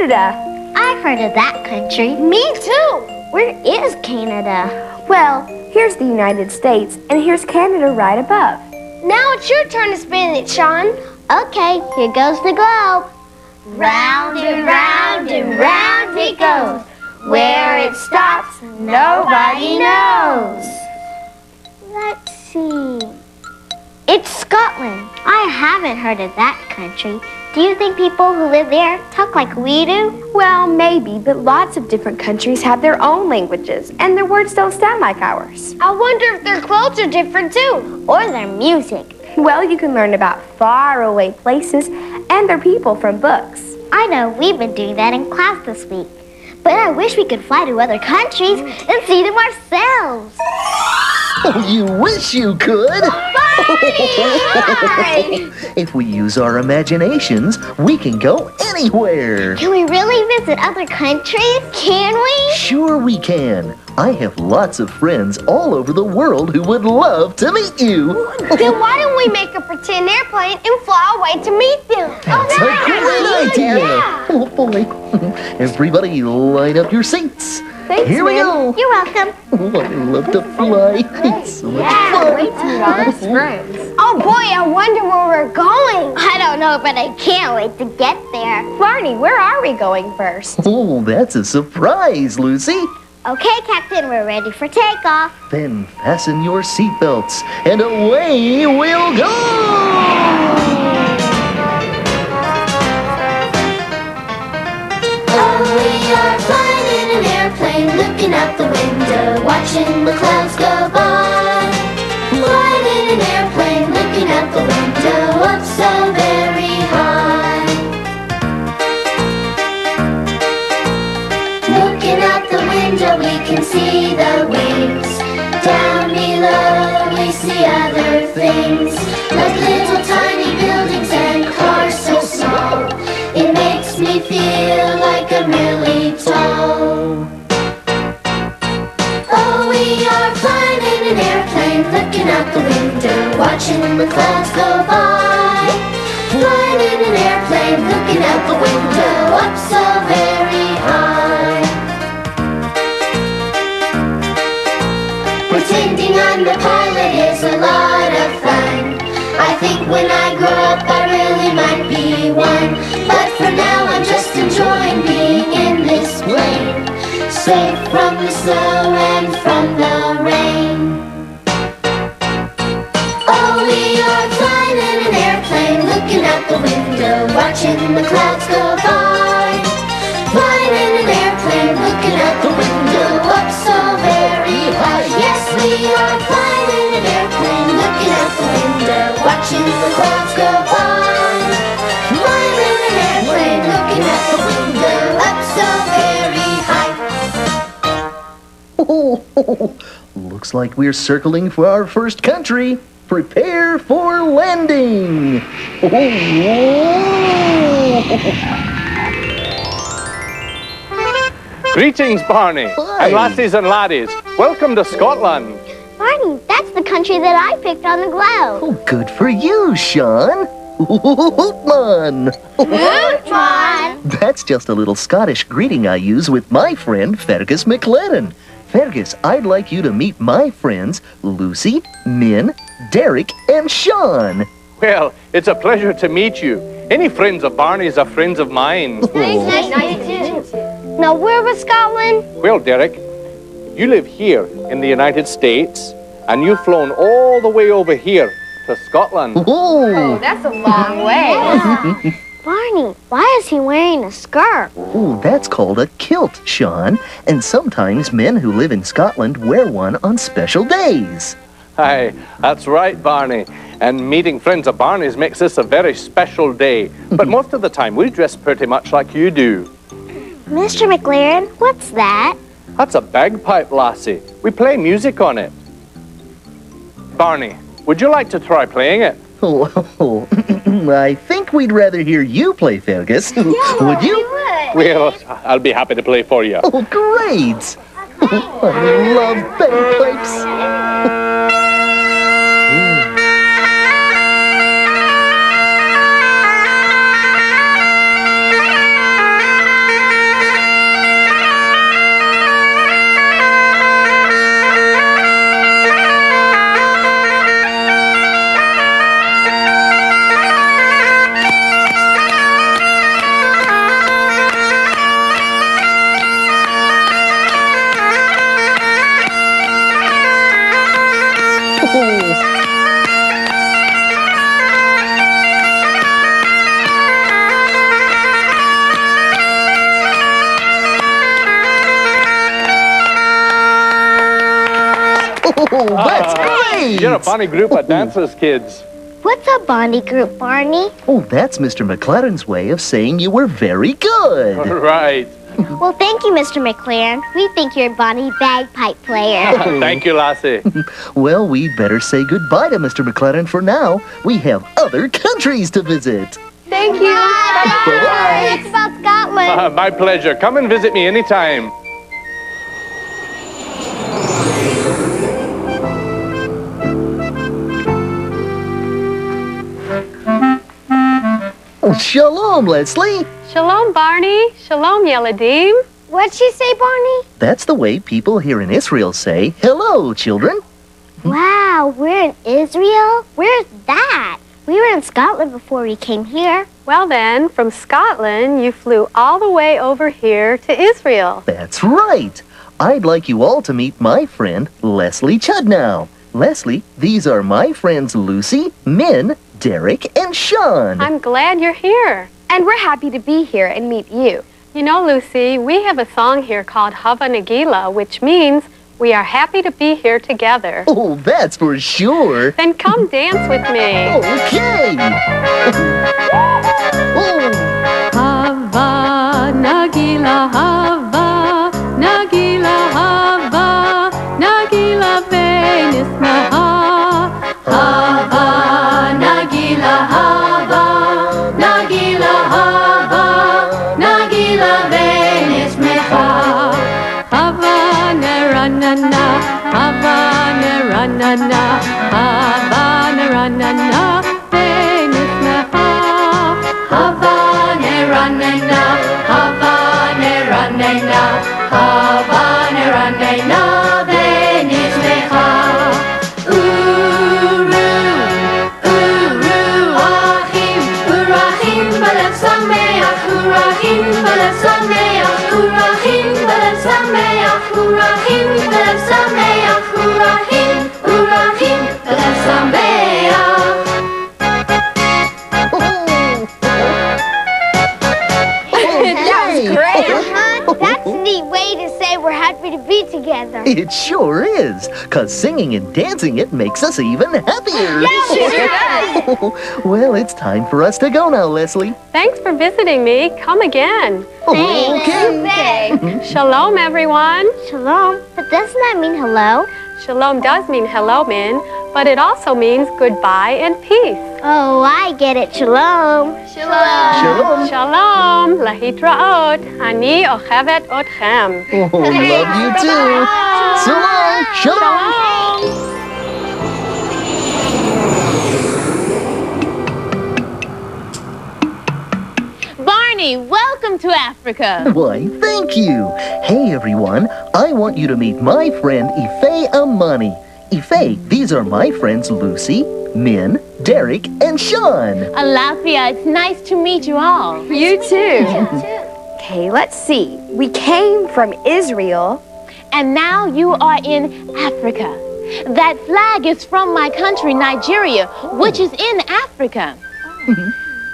Canada. I've heard of that country. Me too. Where is Canada? Well, here's the United States, and here's Canada right above. Now it's your turn to spin it, Sean. Okay, here goes the globe. Round and round and round it goes. Where it stops, nobody knows. Let's see. It's Scotland. I haven't heard of that country. Do you think people who live there talk like we do? Well, maybe, but lots of different countries have their own languages, and their words don't sound like ours. I wonder if their clothes are different too. Or their music. Well, you can learn about faraway places and their people from books. I know we've been doing that in class this week. But I wish we could fly to other countries and see them ourselves. Oh, you wish you could. Barney! If we use our imaginations, we can go anywhere. Can we really visit other countries? Can we? Sure we can. I have lots of friends all over the world who would love to meet you. Then why don't we make a pretend airplane and fly away to meet them? That's a great idea. Yeah. Oh, boy. Everybody line up your seats. Thanks, Here we man. go. You're welcome. Oh, I love to fly. It's so much fun. Wait till meet all his friends. Oh boy, I wonder where we're going. I don't know, but I can't wait to get there. Barney, where are we going first? Oh, that's a surprise, Lucy. Okay, Captain, we're ready for takeoff. Then fasten your seatbelts, and away we'll go! Oh, we are flying in an airplane, looking out the window, watching the clouds go by. Flying in an airplane, looking out the window, up so very high. Looking out the window, we can see the wings. Down below, we see other things, like little tiny buildings and cars so small. It makes me feel like I'm really tall. Oh, we are flying in an airplane, looking out the window, watching the clouds go by. Flying in an airplane, looking out the window, up so very high. Pretending I'm the pilot is a lot of fun. I think when I grow up I really might be one. But for now I'm just enjoying being in this plane, safe from the snow and from the rain. Oh, we are flying in an airplane, looking out the window, watching the clouds go by. Flying in an airplane, looking out the window, up so very high. Yes, we are flying in an airplane, looking out the window, watching the clouds go by. Flying in an airplane, looking out the window, up so very high. Oh, looks like we're circling for our first country. Prepare for landing. Greetings, Barney, Hi. and lassies and laddies. Welcome to Scotland. Barney, that's the country that I picked on the globe. Oh, good for you, Sean. Hootman. Hootman! That's just a little Scottish greeting I use with my friend Fergus McLennan. Fergus, I'd like you to meet my friends Lucy, Min, Derek, and Sean. Well, it's a pleasure to meet you. Any friends of Barney's are friends of mine. Nice to meet you. Now where was Scotland? Well, Derek, you live here in the United States, and you've flown all the way over here to Scotland. Oh, that's a long way. Barney, why is he wearing a skirt? Oh, that's called a kilt, Sean. And sometimes men who live in Scotland wear one on special days. Aye, that's right, Barney. And meeting friends of Barney's makes this a very special day. But most of the time, we dress pretty much like you do. Mr. McLaren, what's that? That's a bagpipe, lassie. We play music on it. Barney, would you like to try playing it? Oh, I think we'd rather hear you play, Fergus. Would you? Well, I'll be happy to play for you. Oh, great! I love bagpipes. Oh, that's great! You're a funny group of dancers, kids. What's a Barney group, Barney? Oh, that's Mr. McLaren's way of saying you were very good. Right. Well, thank you, Mr. McLaren. We think you're a Barney bagpipe player. Thank you, Lassie. Well, we better say goodbye to Mr. McLaren for now. We have other countries to visit. Thank you. Bye-bye. That's about Scotland. My pleasure. Come and visit me anytime. Oh, shalom, Leslie. Shalom, Barney. Shalom, Yeladim. What'd she say, Barney? That's the way people here in Israel say hello, children. Wow, we're in Israel? Where's that? We were in Scotland before we came here. Well then, from Scotland, you flew all the way over here to Israel. That's right. I'd like you all to meet my friend, Leslie Chudnow. Leslie, these are my friends Lucy, Min, Derek, and Sean. I'm glad you're here. And we're happy to be here and meet you. You know, Lucy, we have a song here called Hava Nagila, which means we are happy to be here together. Oh, that's for sure. Then come dance with me. Okay. Oh. Hava Nagila, Hava Nagila, Hava Nagila Venismaha. Hava Nagila, Hava Nagila, Hava Nagila Venismaha. Hava Neranana, Hava Neranana, Hava Neranana Venismaha. Hava Neranana, Hava Neranana, Hava Neranana Venismaha. Uru, Ahim, Urahim, Balev Sameach, Urahim, Balev Sameach, Urahim, Balev Sameach, Urahim, Balev Sameach, Urahim, Urahim, Balev Sameach. That's a neat way to say we're happy to be together. It sure is, 'cause singing and dancing it makes us even happier. Well, it's time for us to go now, Leslie. Thanks for visiting me. Come again. Okay. Shalom, everyone. Shalom. But doesn't that mean hello? Shalom does mean hello, Min, but it also means goodbye and peace. Oh, I get it. Shalom. Shalom. Shalom, lahitraot. Ani ochevet otchem. Oh, love you too. So long. Shalom. Barney, welcome to Africa. Why, thank you. Hey, everyone. I want you to meet my friend Ife Amani. Ife, these are my friends Lucy, Min, Derek, and Sean. Alafia, it's nice to meet you all. You too. Okay, let's see. We came from Israel. And now you are in Africa. That flag is from my country, Nigeria, which is in Africa.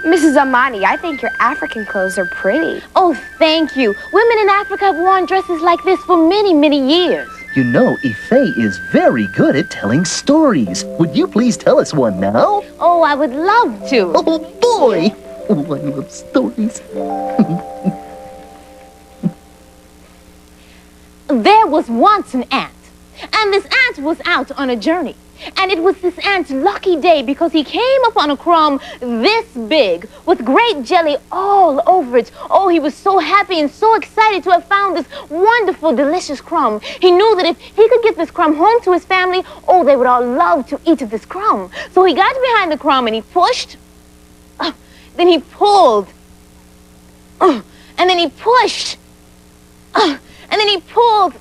Mrs. Amani, I think your African clothes are pretty. Oh, thank you. Women in Africa have worn dresses like this for many, many years. You know, Ife is very good at telling stories. Would you please tell us one now? Oh, I would love to. Oh, boy. Oh, I love stories. There was once an ant, and this ant was out on a journey. And it was this ant's lucky day because he came upon a crumb this big with great jelly all over it. Oh, he was so happy and so excited to have found this wonderful, delicious crumb. He knew that if he could get this crumb home to his family, oh, they would all love to eat of this crumb. So he got behind the crumb and he pushed, then he pulled, and then he pushed, and then he pulled.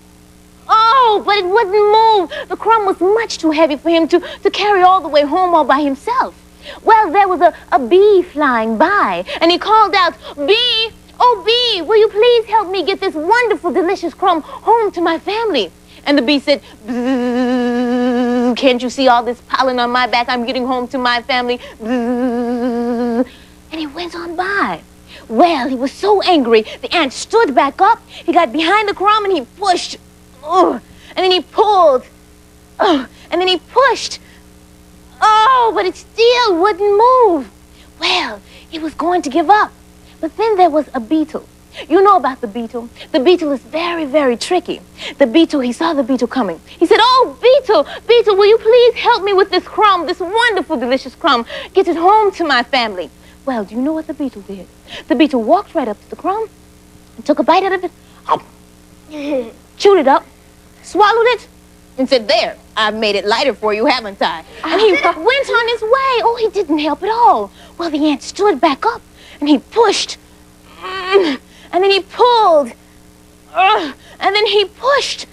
Oh, but it wouldn't move. The crumb was much too heavy for him to carry all the way home all by himself. Well, there was a bee flying by, and he called out, "Bee, oh bee, will you please help me get this wonderful, delicious crumb home to my family?" And the bee said, "Bzzz, can't you see all this pollen on my back? I'm getting home to my family." Bzzz. And he went on by. Well, he was so angry, the ant stood back up, he got behind the crumb, and he pushed. And then he pulled, and and then he pushed. Oh, but it still wouldn't move. Well, he was going to give up. But then there was a beetle. You know about the beetle. The beetle is very, very tricky. The beetle, he saw the beetle coming. He said, "Oh, beetle, beetle, will you please help me with this crumb, this wonderful, delicious crumb? Get it home to my family." Well, do you know what the beetle did? The beetle walked right up to the crumb and took a bite out of it, chewed it up, swallowed it, and said, "There, I've made it lighter for you, haven't I?" And he went on his way. Oh, he didn't help at all. Well, the ant stood back up, and he pushed. And then he pulled. And then he pushed.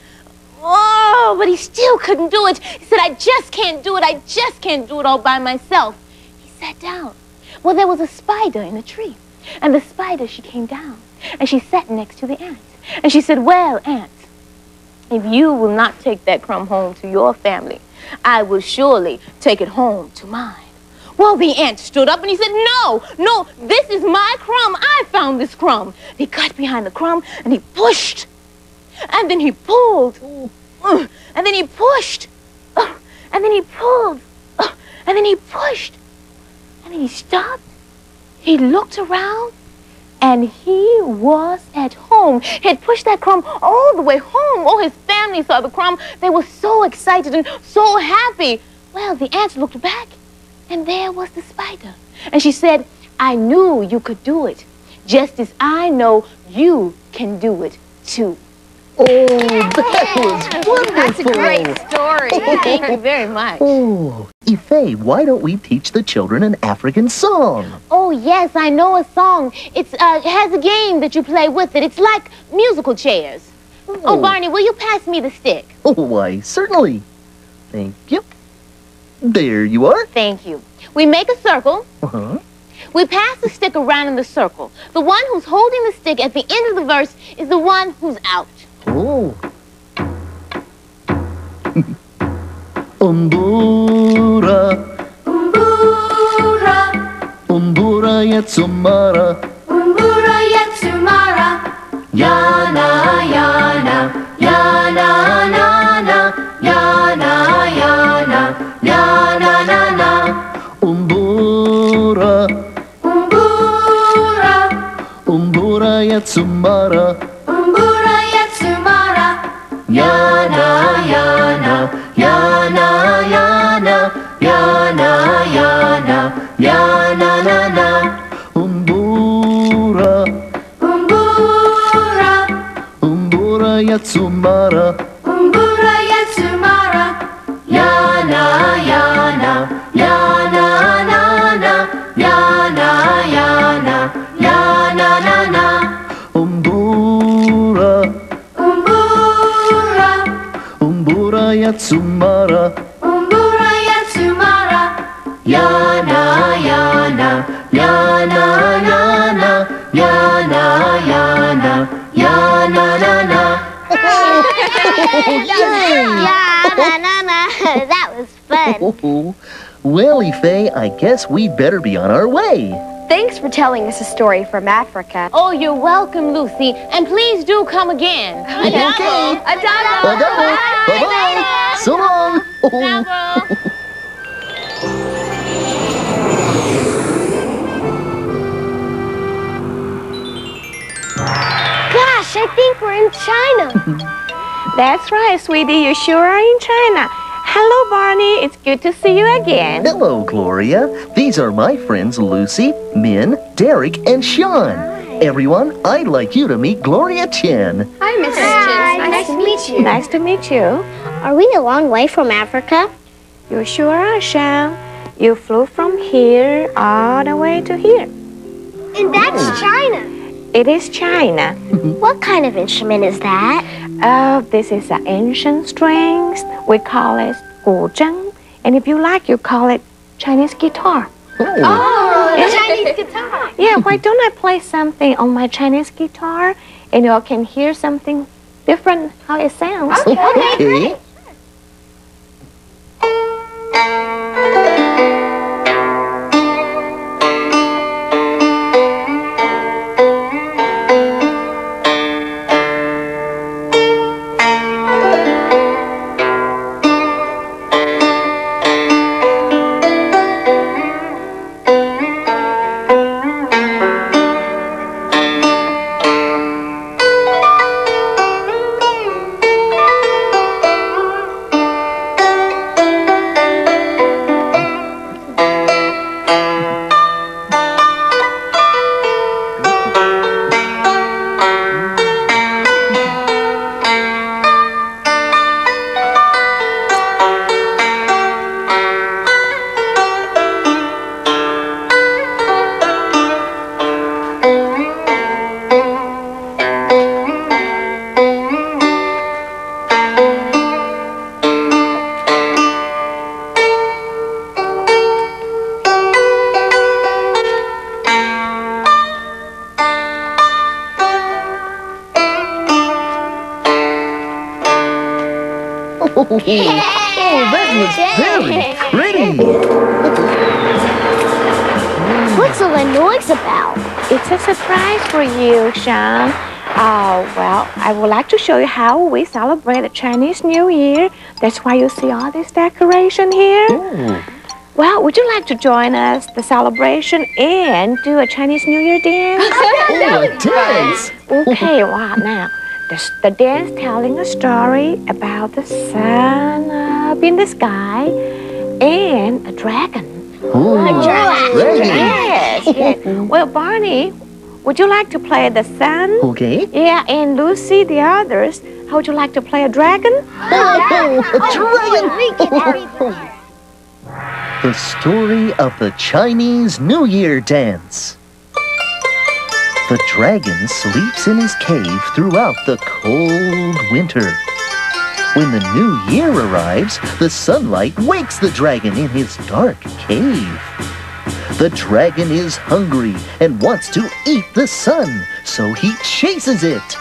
Oh, but he still couldn't do it. He said, "I just can't do it. I just can't do it all by myself." He sat down. Well, there was a spider in a tree. And the spider, she came down. And she sat next to the ant. And she said, "Well, ant, if you will not take that crumb home to your family, I will surely take it home to mine." Well, the ant stood up and he said, "No, no, this is my crumb. I found this crumb." He got behind the crumb and he pushed. And then he pulled. And then he pushed. And then he pulled. And then he pushed. And then he stopped. He looked around. And he was at home. He had pushed that crumb all the way home. Oh, his family saw the crumb. They were so excited and so happy. Well, the ant looked back. And there was the spider. And she said, "I knew you could do it, just as I know you can do it, too." Oh, that was wonderful. That's a great story. Thank you very much. Oh, Ife, why don't we teach the children an African song? Oh, yes, I know a song. It has a game that you play with it. It's like musical chairs. Oh, Barney, will you pass me the stick? Oh, why, certainly. Thank you. There you are. Thank you. We make a circle. Uh-huh. We pass the stick around in the circle. The one who's holding the stick at the end of the verse is the one who's out. Oh. Umbura, Umbura, umbura yatsumara, Umbura Yatsumara, Yana, Yana, Yana, Nana, Yana, Yana, Yana, Nana, umbura, Umbura, umbura yatsumara, Umbura Yatsumara, yana, yana, yana, yana, yana, yana, yana, nana, umbura, Umbura, umbura yatsumara, Umbura Yatsumara, yana, yana, yana, nana, yana, yana, yana, nana, umbura, Umbura, umbura yatsumara, Umbura Yatsumara, yana, yana, yana, yana, yana, yana, yana, nana. That was fun. Oh, well, Ife, I guess we'd better be on our way. Thanks for telling us a story from Africa. Oh, you're welcome, Lucy. And please do come again. Okay. Adabo. Adabo. Bye-bye. So long. Adabo. Gosh, I think we're in China. That's right, sweetie. You sure are in China. Hello, Barney. It's good to see you again. Hello, Gloria. These are my friends Lucy, Min, Derek, and Sean. Everyone, I'd like you to meet Gloria Chen. Hi, Mrs. Chen. Nice to meet you. Nice to meet you. Are we a long way from Africa? You sure are, Sean. You flew from here all the way to here. And that's China. It is China. What kind of instrument is that? This is an ancient strings. We call it guzheng. And if you like, you call it Chinese guitar. Oh, the Chinese guitar. Yeah, why don't I play something on my Chinese guitar and you all can hear something different how it sounds. Okay. that was very pretty. What's all the noise about? It's a surprise for you, Sean. Oh, well, I would like to show you how we celebrate the Chinese New Year. That's why you see all this decoration here. Ooh. Well, would you like to join us, the celebration, and do a Chinese New Year dance? Oh, a dance. Okay, wow, now, the dance telling a story about the sun up in the sky and a dragon. Ooh, dragon. Yes, yes. Well, Barney, would you like to play the sun? Okay. Yeah, and Lucy, the others, how would you like to play a dragon? Oh, a dragon. The story of the Chinese New Year dance. The dragon sleeps in his cave throughout the cold winter. When the new year arrives, the sunlight wakes the dragon in his dark cave. The dragon is hungry and wants to eat the sun, so he chases it.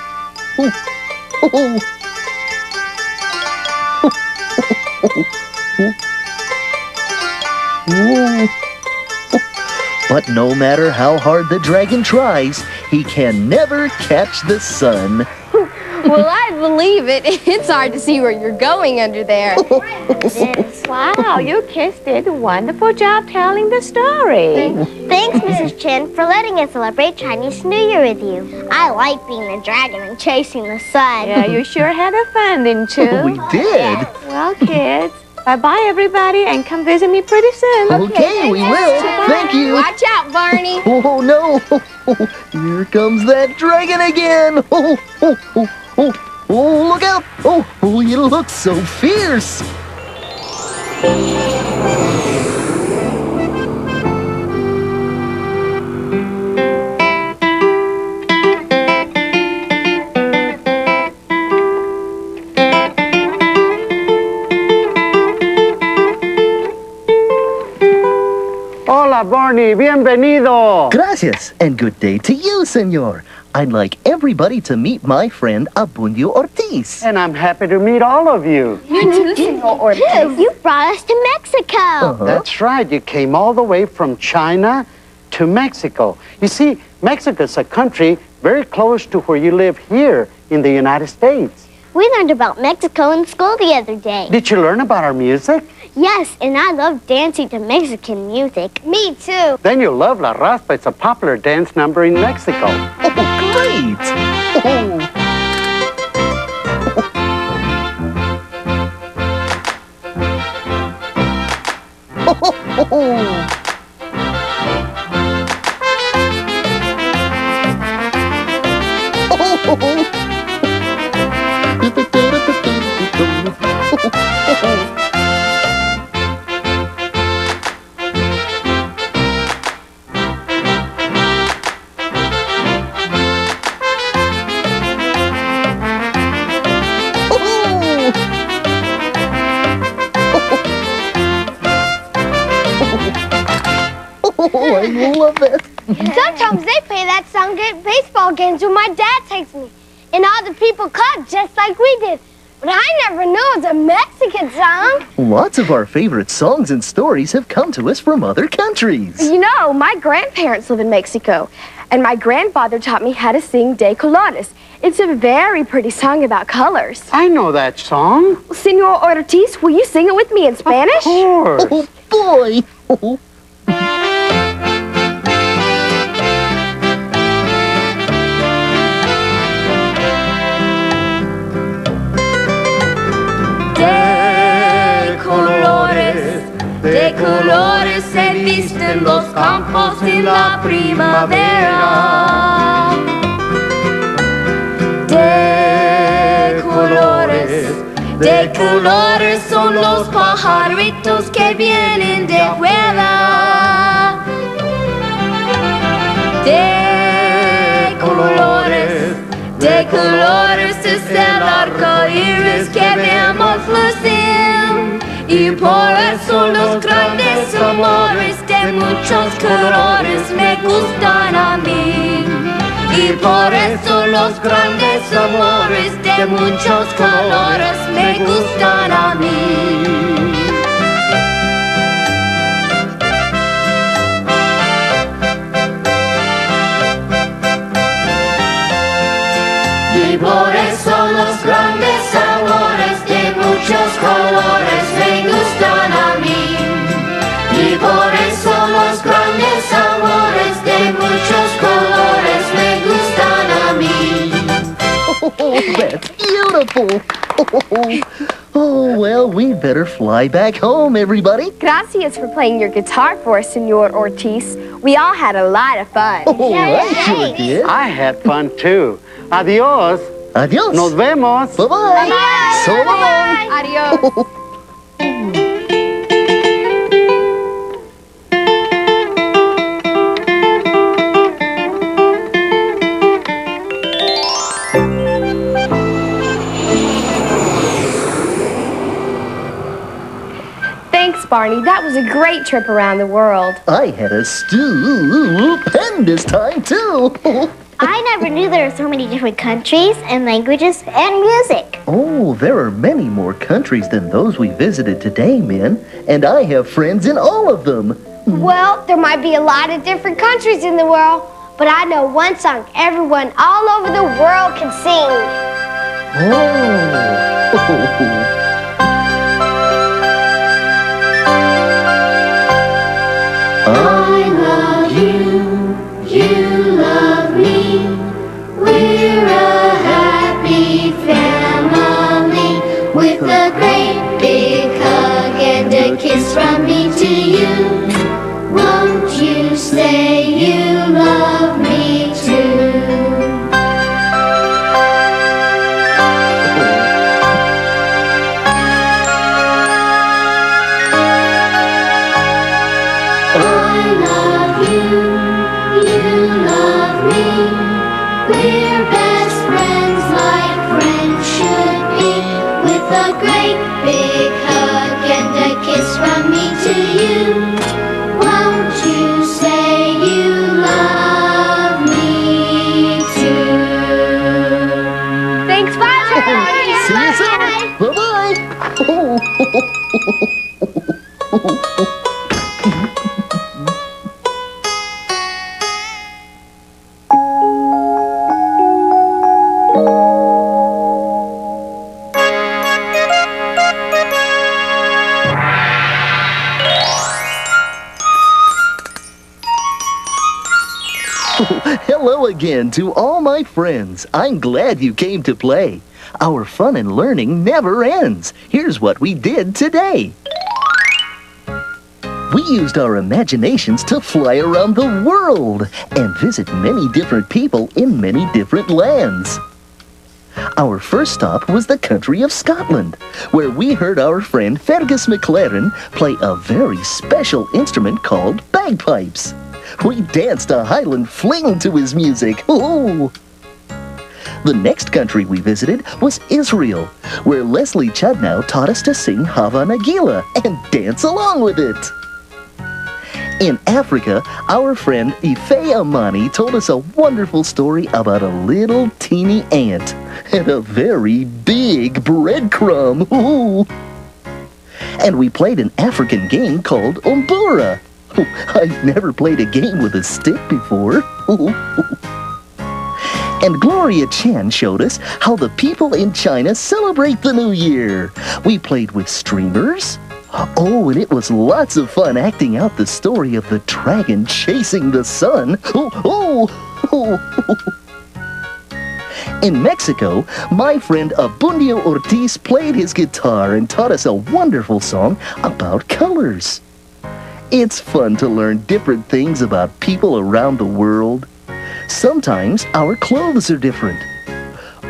But no matter how hard the dragon tries, he can never catch the sun. Well, I believe it. It's hard to see where you're going under there. Wow, you kids did a wonderful job telling the story. Thanks, Mrs. Chen, for letting us celebrate Chinese New Year with you. I like being the dragon and chasing the sun. Yeah, you sure had a fun, didn't you? We did. Well, kids, bye-bye, everybody, and come visit me pretty soon. Okay, we will. Thank you. Watch out, Barney. Oh, no. Here comes that dragon again. Oh, look out. Oh, he looks so fierce. Hola, Barney. Bienvenido. Gracias, and good day to you, senor. I'd like everybody to meet my friend Abundio Ortiz. And I'm happy to meet all of you. You brought us to Mexico. That's right. You came all the way from China to Mexico. You see, Mexico is a country very close to where you live here in the United States. We learned about Mexico in school the other day. Did you learn about our music? Yes, and I love dancing to Mexican music. Me too. Then you'll love La Raspa. It's a popular dance number in Mexico. Oh, great. Oh, I love that. Sometimes they play that song at baseball games when my dad takes me. And all the people clap just like we did. But I never knew it was a Mexican song. Lots of our favorite songs and stories have come to us from other countries. You know, my grandparents live in Mexico, and my grandfather taught me how to sing De Colores. It's a very pretty song about colors. I know that song. Senor Ortiz, will you sing it with me in Spanish? Of course. Oh, boy. De colores se visten los campos en la primavera. De colores son los pajaritos que vienen de afuera. De colores es el arco iris que vemos lucir. Y por eso los grandes amores de muchos colores me gustan a mí. Y por eso los grandes amores de muchos colores me gustan a mí. Y por eso los grandes amores de muchos colores me gustan a mí. Y por eso los grandes amores de muchos colores me gustan a mí. Oh, that's beautiful. Oh, well, we better fly back home, everybody. Gracias for playing your guitar for us, Senor Ortiz. We all had a lot of fun. Oh, I sure did. I had fun too. Adios. Adios. Nos vemos. Bye-bye. Bye. So long. Adios. Thanks, Barney. That was a great trip around the world. I had a stupendous time, too. I never knew there were so many different countries and languages and music. Oh, there are many more countries than those we visited today, Min. And I have friends in all of them. Well, there might be a lot of different countries in the world, but I know one song everyone all over the world can sing. Oh. I love you, you love me. We're a happy family with a great big hug and a kiss from me to you. Won't you say you love me too? I love you, you love me. We're best friends like friends should be. With a great big hug and a kiss from me to you. Won't you say you love me too? Thanks, bye. See you soon. Bye-bye. Hello again to all my friends. I'm glad you came to play. Our fun and learning never ends. Here's what we did today. We used our imaginations to fly around the world and visit many different people in many different lands. Our first stop was the country of Scotland, where we heard our friend Fergus McLaren play a very special instrument called bagpipes. We danced a Highland fling to his music. Ooh. The next country we visited was Israel, where Leslie Chudnow taught us to sing Hava Nagila and dance along with it. In Africa, our friend Ife Amani told us a wonderful story about a little teeny ant and a very big breadcrumb. Ooh. And we played an African game called Umbura. I've never played a game with a stick before. And Gloria Chan showed us how the people in China celebrate the New Year. We played with streamers. Oh, and it was lots of fun acting out the story of the dragon chasing the sun. In Mexico, my friend Abundio Ortiz played his guitar and taught us a wonderful song about colors. It's fun to learn different things about people around the world. Sometimes our clothes are different,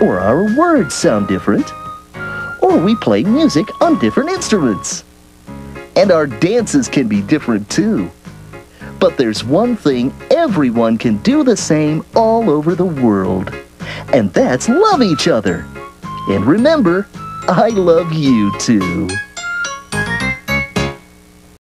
or our words sound different, or we play music on different instruments. And our dances can be different too. But there's one thing everyone can do the same all over the world, and that's love each other. And remember, I love you too.